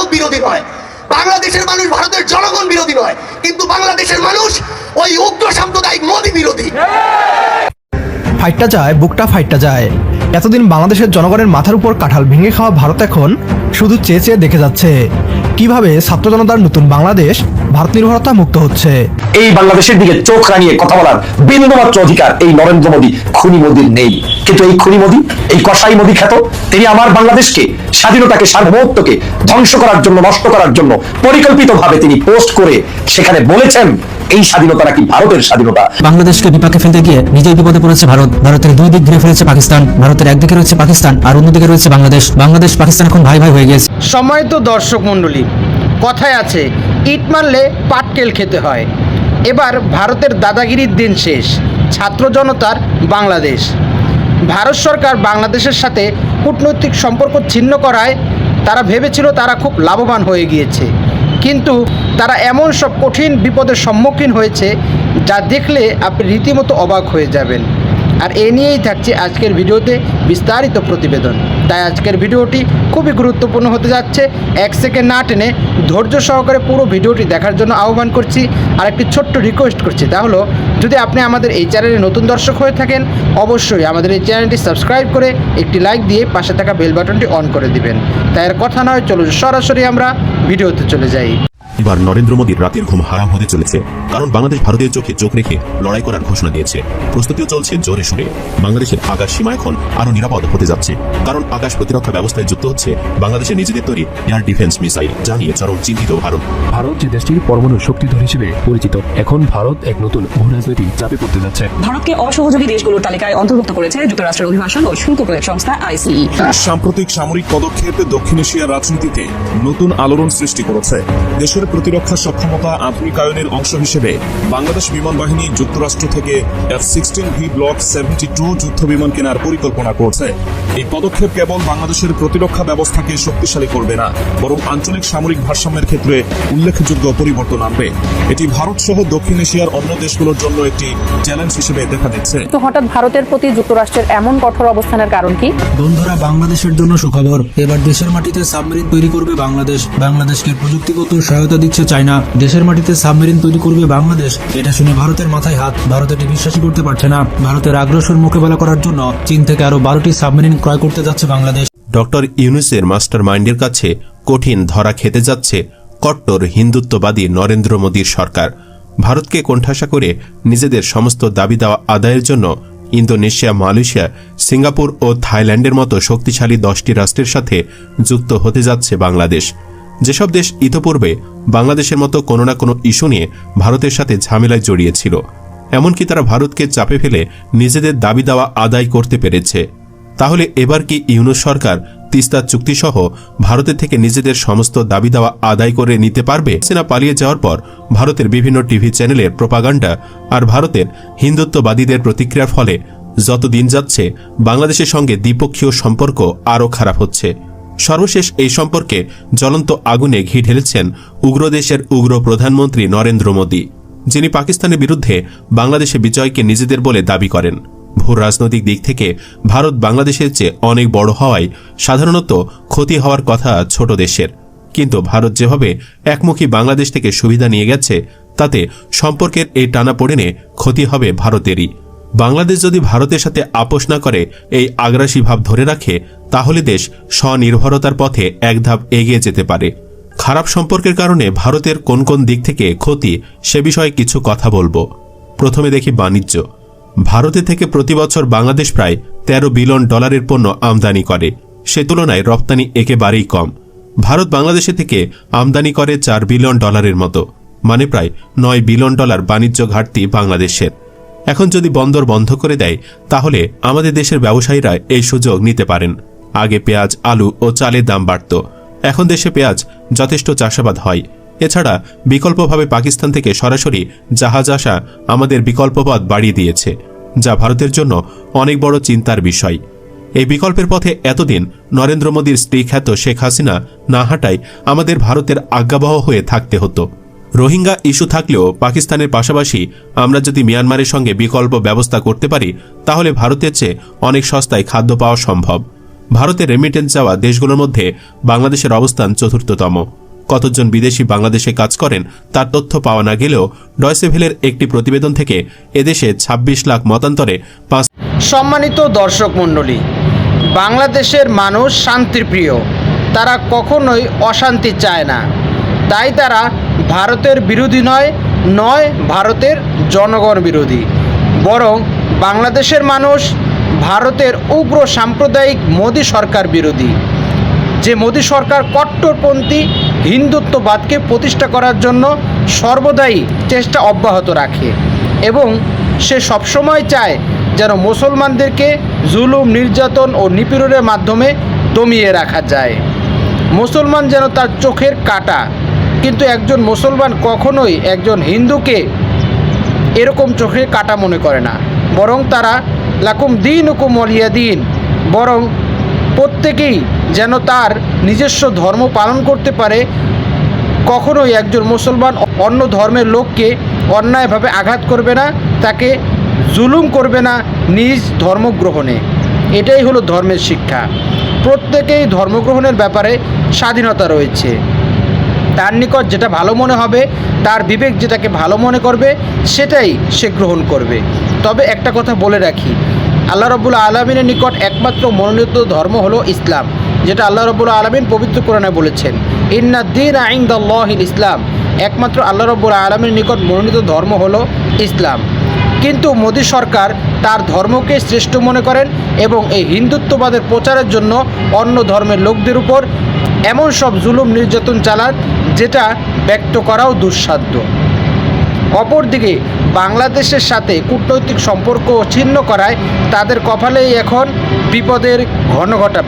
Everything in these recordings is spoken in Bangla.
ভারত বিরোধী নয়, বাংলাদেশের মানুষ ভারতের জনগণ বিরোধী নয়, কিন্তু বাংলাদেশের মানুষ ওই উগ্র সাম্প্রদায়িক মোদি বিরোধী। ফাইটটা যায়, বুকটা ফাইটটা যায়। এতদিন বাংলাদেশের জনগণের মাথার উপর কাঁঠাল ভেঙে খাওয়া ভারত এখন শুধু চেয়ে চেয়ে দেখে যাচ্ছে কিভাবে ছাত্র জনতার নতুন বাংলাদেশ ভারত নির্ভরতা মুক্ত হচ্ছে। এই বাংলাদেশের দিকে চোখ রাঙিয়ে কথা বলার বিন্দুমাত্র অধিকার এই নরেন্দ্র মোদী খুনি মোদীর নেই। কিন্তু এই খুনি মোদী, এই কসাই মোদী খ্যাত, তিনি আমার বাংলাদেশকে, স্বাধীনতাকে, সার্বভৌমত্বকে ধ্বংস করার জন্য, নষ্ট করার জন্য পরিকল্পিতভাবে তিনি পোস্ট করে সেখানে বলেছেন এই স্বাধীনতা নাকি ভারতের স্বাধীনতা। বাংলাদেশকে বিপাকে ফেলতে গিয়ে নিজেই বিপদে পড়েছে ভারত। ভারতের দুই দিক ঘিরে ফেলেছে পাকিস্তান। ভারতের একদিকে রয়েছে পাকিস্তান আর অন্যদিকে রয়েছে বাংলাদেশ। বাংলাদেশ পাকিস্তান এখন ভাই ভাই হয়ে গেছে। সম্মানিত দর্শক মণ্ডলী, কথায় আছে ইট মারলে পাটকেল খেতে হয়। এবার ভারতের দাদাগিরির দিন শেষ। ছাত্র জনতার বাংলাদেশ। ভারত সরকার বাংলাদেশের সাথে কূটনৈতিক সম্পর্ক ছিন্ন করায় তারা ভেবেছিল তারা খুব লাভবান হয়ে গিয়েছে, কিন্তু তারা এমন সব কঠিন বিপদের সম্মুখীন হয়েছে যা দেখলে আপনি রীতিমতো অবাক হয়ে যাবেন। আর এ নিয়েই থাকছে আজকের ভিডিওতে বিস্তারিত প্রতিবেদন। তাই আজকের ভিডিওটি খুবই গুরুত্বপূর্ণ হতে যাচ্ছে। এক সেকেন্ড না টেনে ধৈর্য সহকারে পুরো ভিডিওটি দেখার জন্য আহ্বান করছি। আর একটি ছোট্ট রিকোয়েস্ট করছি, তা হলো যদি আপনি আমাদের এই চ্যানেলে নতুন দর্শক হয়ে থাকেন, অবশ্যই আমাদের এই চ্যানেলটি সাবস্ক্রাইব করে একটি লাইক দিয়ে পাশে থাকা বেল বাটনটি অন করে দিবেন। তাই আর কথা নয়, চলুন সরাসরি আমরা ভিডিওতে চলে যাই। এবার নরেন্দ্র মোদীর রাতের ঘুম হারাম হতে চলেছে, কারণ বাংলাদেশ ভারতের চোখে চোখ রেখে লড়াই করার ঘোষণা দিয়েছে। প্রস্তুতিও চলছে জোরে সোরে। বাংলাদেশের আকাশ সীমা এখন আরো নিরাপদ হতে যাচ্ছে, কারণ আকাশ প্রতিরক্ষা ব্যবস্থায় যুক্ত হচ্ছে বাংলাদেশের নিজেদের তৈরি এয়ার ডিফেন্স মিসাইল, যা নিয়ে চরম চিন্তিত ভারত। ভারত যে দেশটির পরমাণু শক্তিধর হিসেবে পরিচিত, এখন ভারত এক নতুন ভূরাজনৈতিক চাপে পড়তে যাচ্ছে। ভারতকে অসহযোগী দেশগুলোর তালিকায় অন্তর্ভুক্ত করেছে যুক্তরাষ্ট্রের অভিবাসন ও শুল্ক প্রয়োগ সংস্থা আইসিই। সাম্প্রতিক সামরিক পদক্ষেপ দক্ষিণ এশিয়ার রাজনীতিতে নতুন আলোড়ন সৃষ্টি করেছে। দেশের প্রতিরক্ষা সক্ষমতা আধুনিকায়নের অংশ হিসেবে বাংলাদেশ বিমান বাহিনী যুক্তরাষ্ট্র থেকে F-16V ব্লক 72 যুদ্ধ বিমান কেনার পরিকল্পনা করছে। এই পদক্ষেপ কেবল বাংলাদেশের প্রতিরক্ষা ব্যবস্থাকে শক্তিশালী করবে না, বরং আঞ্চলিক সামরিক ভারসাম্যের ক্ষেত্রে উল্লেখযোগ্য পরিবর্তন আনবে। এটি ভারত সহ দক্ষিণ এশিয়ার অন্য দেশগুলোর জন্য একটি চ্যালেঞ্জ হিসেবে দেখা দিচ্ছে। তো হঠাৎ ভারতের প্রতি যুক্তরাষ্ট্রের এমন কঠোর অবস্থানের কারণ কি? বন্ধুরা, বাংলাদেশের জন্য সুখবর। এবার দেশের মাটিতে সাবমেরিন তৈরি করবে বাংলাদেশ। বাংলাদেশকে প্রযুক্তিগত সহায়তা দিচ্ছে চায়না। দেশের মাটিতে সাবমেরিন তৈরি করবে বাংলাদেশ। এটা শুনে ভারতের মাথায় হাত। ভারত এটি বিশ্বাসই করতে পারছে না। ভারতের আগ্রাসন মোকাবেলা করার জন্য চীন থেকে আরো 12টি সাবমেরিন ক্রয় করতে যাচ্ছে বাংলাদেশ। ডক্টর ইউনূসের মাস্টার মাইন্ডের কাছে কঠিন ধরা খেতে যাচ্ছে কট্টর হিন্দুত্ববাদী নরেন্দ্র মোদীর সরকার। ভারতকে কোণঠাসা করে নিজেদের সমস্ত দাবি দেওয়া আদায়ের জন্য ইন্দোনেশিয়া, মালয়েশিয়া, সিঙ্গাপুর ও থাইল্যান্ডের মতো শক্তিশালী 10টি রাষ্ট্রের সাথে যুক্ত হতে যাচ্ছে বাংলাদেশ। যেসব দেশ ইতোপূর্বে বাংলাদেশের মতো কোনো না কোনো ইস্যু নিয়ে ভারতের সাথে ঝামেলায় জড়িয়েছিল, এমনকি তারা ভারতকে চাপে ফেলে নিজেদের দাবি দেওয়া আদায় করতে পেরেছে। তাহলে এবার কি ইউনূস সরকার তিস্তা চুক্তিসহ ভারতের থেকে নিজেদের সমস্ত দাবি দেওয়া আদায় করে নিতে পারবে? সেনা পালিয়ে যাওয়ার পর ভারতের বিভিন্ন টিভি চ্যানেলের প্রোপাগান্ডা আর ভারতের হিন্দুত্ববাদীদের প্রতিক্রিয়ার ফলে যত দিন যাচ্ছে বাংলাদেশের সঙ্গে দ্বিপক্ষীয় সম্পর্ক আরও খারাপ হচ্ছে। সর্বশেষ এই সম্পর্কে জ্বলন্ত আগুনে ঘি ঢেলেছেন উগ্রদেশের উগ্র প্রধানমন্ত্রী নরেন্দ্র মোদী, যিনি পাকিস্তানের বিরুদ্ধে বাংলাদেশে বিজয়কে নিজেদের বলে দাবি করেন। ভূ রাজনৈতিক দিক থেকে ভারত বাংলাদেশের চেয়ে অনেক বড় হওয়ায় সাধারণত ক্ষতি হওয়ার কথা ছোট দেশের, কিন্তু ভারত যেভাবে একমুখী বাংলাদেশ থেকে সুবিধা নিয়ে গেছে, তাতে সম্পর্কের এই টানাপোড়েনে ক্ষতি হবে ভারতেরই। বাংলাদেশ যদি ভারতের সাথে আপোষ না করে, এই আগ্রাসী ভাব ধরে রাখে, তাহলে দেশ স্বনির্ভরতার পথে এক ধাপ এগিয়ে যেতে পারে। খারাপ সম্পর্কের কারণে ভারতের কোন কোন দিক থেকে ক্ষতি, সে বিষয়ে কিছু কথা বলবো। প্রথমে দেখি বাণিজ্য। ভারতে থেকে প্রতি বছর বাংলাদেশ প্রায় $13 বিলিয়ন পণ্য আমদানি করে। সে তুলনায় রপ্তানি একেবারেই কম। ভারত বাংলাদেশে থেকে আমদানি করে $4 বিলিয়ন মতো, মানে প্রায় $9 বিলিয়ন বাণিজ্য ঘাটতি বাংলাদেশের। এখন যদি বন্দর বন্ধ করে দেয়, তাহলে আমাদের দেশের ব্যবসায়ীরা এই সুযোগ নিতে পারেন। আগে পেঁয়াজ, আলু ও চালের দাম বাড়ত, এখন দেশে পেঁয়াজ যথেষ্ট চাষাবাদ হয়। এছাড়া বিকল্পভাবে পাকিস্তান থেকে সরাসরি জাহাজ আসা আমাদের বিকল্প পথ বাড়িয়ে দিয়েছে, যা ভারতের জন্য অনেক বড় চিন্তার বিষয়। এই বিকল্পের পথে এতদিন নরেন্দ্র মোদীর স্ত্রী খ্যাত শেখ হাসিনা না হাঁটায় আমাদের ভারতের আজ্ঞাবহ হয়ে থাকতে হতো। রোহিঙ্গা ইস্যু থাকলেও পাকিস্তানের পাশাপাশি আমরা যদি মিয়ানমারের সঙ্গে বিকল্প ব্যবস্থা করতে পারি, তাহলে ভারতের চেয়ে অনেক সস্তায় খাদ্য পাওয়া সম্ভব। ভারতে রেমিটেন্স যাওয়া দেশগুলোর মধ্যে বাংলাদেশের অবস্থান চতুর্থতম। কতজন বিদেশি বাংলাদেশে কাজ করেন তার তথ্য পাওয়া না গেলেও ডয়চে ভেলের একটি প্রতিবেদন থেকে এদেশে ২৬ লাখ মতান্তরে ৫। সম্মানিত দর্শক মণ্ডলী, বাংলাদেশের মানুষ শান্তিপ্রিয়, তারা কখনোই অশান্তি চায় না। তাই তারা ভারতের বিরোধী নয় ভারতের জনগণ বিরোধী। বরং বাংলাদেশের মানুষ ভারতের উগ্র সাম্প্রদায়িক মোদী সরকার বিরোধী, যে মোদী সরকার কট্টরপন্থী হিন্দুত্ববাদকে প্রতিষ্ঠা করার জন্য সর্বদাই চেষ্টা অব্যাহত রাখে এবং সে সবসময় চায় যেন মুসলমানদেরকে জুলুম, নির্যাতন ও নিপীড়নের মাধ্যমে দমিয়ে রাখা যায়। মুসলমান যেন তার চোখের কাঁটা, কিন্তু একজন মুসলমান কখনোই একজন হিন্দুকে এরকম চোখের কাঁটা মনে করে না, বরং তারা লাকুম দিন হুকুম ওয়ালিয়া দিন, বরং প্রত্যেকেই যেন তার নিজস্ব ধর্ম পালন করতে পারে। কখনোই একজন মুসলমান অন্য ধর্মের লোককে অন্যায়ভাবে আঘাত করবে না, তাকে জুলুম করবে না নিজ ধর্মগ্রহণে। এটাই হলো ধর্মের শিক্ষা। প্রত্যেকেই ধর্মগ্রহণের ব্যাপারে স্বাধীনতা রয়েছে। তার নিকট যেটা ভালো মনে হবে, তার বিবেক যেটাকে ভালো মনে করবে, সেটাই সে গ্রহণ করবে। তবে একটা কথা বলে রাখি, আল্লাহ রাব্বুল আলামিনের নিকট একমাত্র মনোনীত ধর্ম হলো ইসলাম, যেটা আল্লাহ রাব্বুল আলামিন পবিত্র কোরআনে বলেছেন, ইন্নাদ-দীন ইনদাল্লাহিল ইসলাম। একমাত্র আল্লাহ রাব্বুল আলামিনের নিকট মনোনীত ধর্ম হলো ইসলাম। কিন্তু মোদী সরকার তার ধর্মকে শ্রেষ্ঠ মনে করেন এবং এই হিন্দুত্ববাদের প্রচারের জন্য অন্য ধর্মের লোকদের উপর এমন সব জুলুম নির্যাতন চালান, যেটা ব্যক্ত করাও দুঃসাধ্য। অপরদিকে বাংলাদেশের সাথে কূটনৈতিক সম্পর্ক ছিন্ন করায় তাদের কপালেই এখন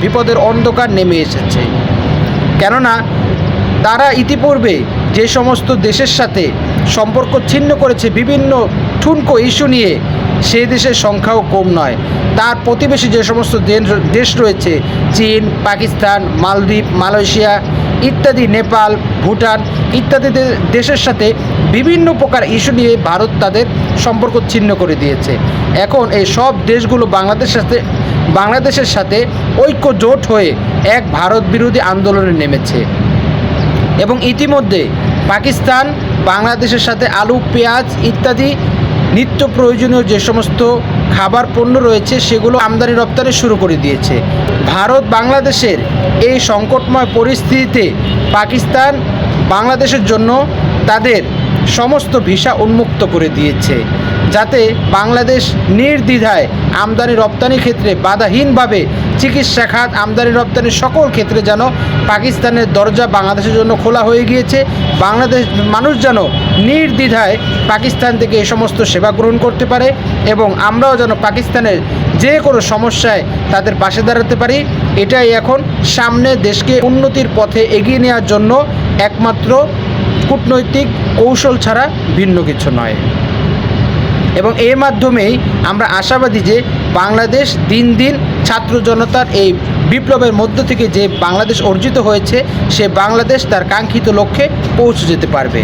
বিপদের অন্ধকার নেমে এসেছে। কেননা তারা ইতিপূর্বে যে সমস্ত দেশের সাথে সম্পর্ক ছিন্ন করেছে বিভিন্ন ঠুনকো ইস্যু নিয়ে, সেই দেশের সংখ্যাও কম নয়। তার প্রতিবেশী যে সমস্ত দেশ রয়েছে, চীন, পাকিস্তান, মালদ্বীপ, মালয়েশিয়া ইত্যাদি, নেপাল, ভুটান ইত্যাদি দেশের সাথে বিভিন্ন প্রকার ইস্যু নিয়ে ভারত তাদের সম্পর্ক ছিন্ন করে দিয়েছে। এখন এই সব দেশগুলো বাংলাদেশের সাথে ঐক্য জোট হয়ে এক ভারত বিরোধী আন্দোলনে নেমেছে এবং ইতিমধ্যে পাকিস্তান বাংলাদেশের সাথে আলু, পেঁয়াজ ইত্যাদি নিত্য প্রয়োজনীয় যে সমস্ত খাবার পণ্য রয়েছে সেগুলো আমদানি রপ্তানি শুরু করে দিয়েছে। ভারত বাংলাদেশের এই সংকটময় পরিস্থিতিতে পাকিস্তান বাংলাদেশের জন্য তাদের সমস্ত ভিসা উন্মুক্ত করে দিয়েছে, যাতে বাংলাদেশ নির্দ্বিধায় আমদানি রপ্তানি ক্ষেত্রে বাধাহীনভাবে চিকিৎসা খাত, আমদানি রপ্তানি সকল ক্ষেত্রে যেন পাকিস্তানের দরজা বাংলাদেশের জন্য খোলা হয়ে গিয়েছে। বাংলাদেশ মানুষ যেন নির্দ্বিধায় পাকিস্তান থেকে এই সমস্ত সেবা গ্রহণ করতে পারে এবং আমরাও যেন পাকিস্তানের যে কোনো সমস্যায় তাদের পাশে দাঁড়াতে পারি। এটাই এখন সামনে দেশকে উন্নতির পথে এগিয়ে নেওয়ার জন্য একমাত্র কূটনৈতিক কৌশল ছাড়া ভিন্ন কিছু নয়। এবং এর মাধ্যমেই আমরা আশাবাদী যে বাংলাদেশ দিন দিন ছাত্র জনতার এই বিপ্লবের মধ্য থেকে যে বাংলাদেশ অর্জিত হয়েছে, সে বাংলাদেশ তার কাঙ্ক্ষিত লক্ষ্যে পৌঁছে যেতে পারবে।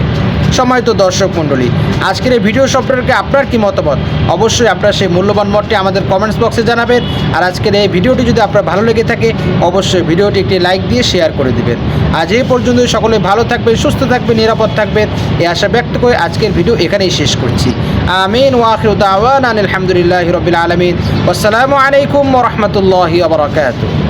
সম্মানিত দর্শক মণ্ডলী, আজকের এই ভিডিও সম্পর্কে আপনার কি মতামত, অবশ্যই আপনার সেই মূল্যবান মতটি আমাদের কমেন্টস বক্সে জানাবেন। আর আজকের এই ভিডিওটি যদি আপনার ভালো লেগে থাকে, অবশ্যই ভিডিওটি একটি লাইক দিয়ে শেয়ার করে দিবেন। আজ এই পর্যন্ত সকলে ভালো থাকবেন, সুস্থ থাকবেন, নিরাপদ থাকবেন, এই আশা ব্যক্ত করে আজকের ভিডিও এখানেই শেষ করছি। আমিন ওয়া আখিরু দাওয়ানা আলহামদুলিল্লাহি রাব্বিল আলামিন। আসসালামু আলাইকুম ওয়া রাহমাতুল্লাহি ওয়া বারাকাতুহু।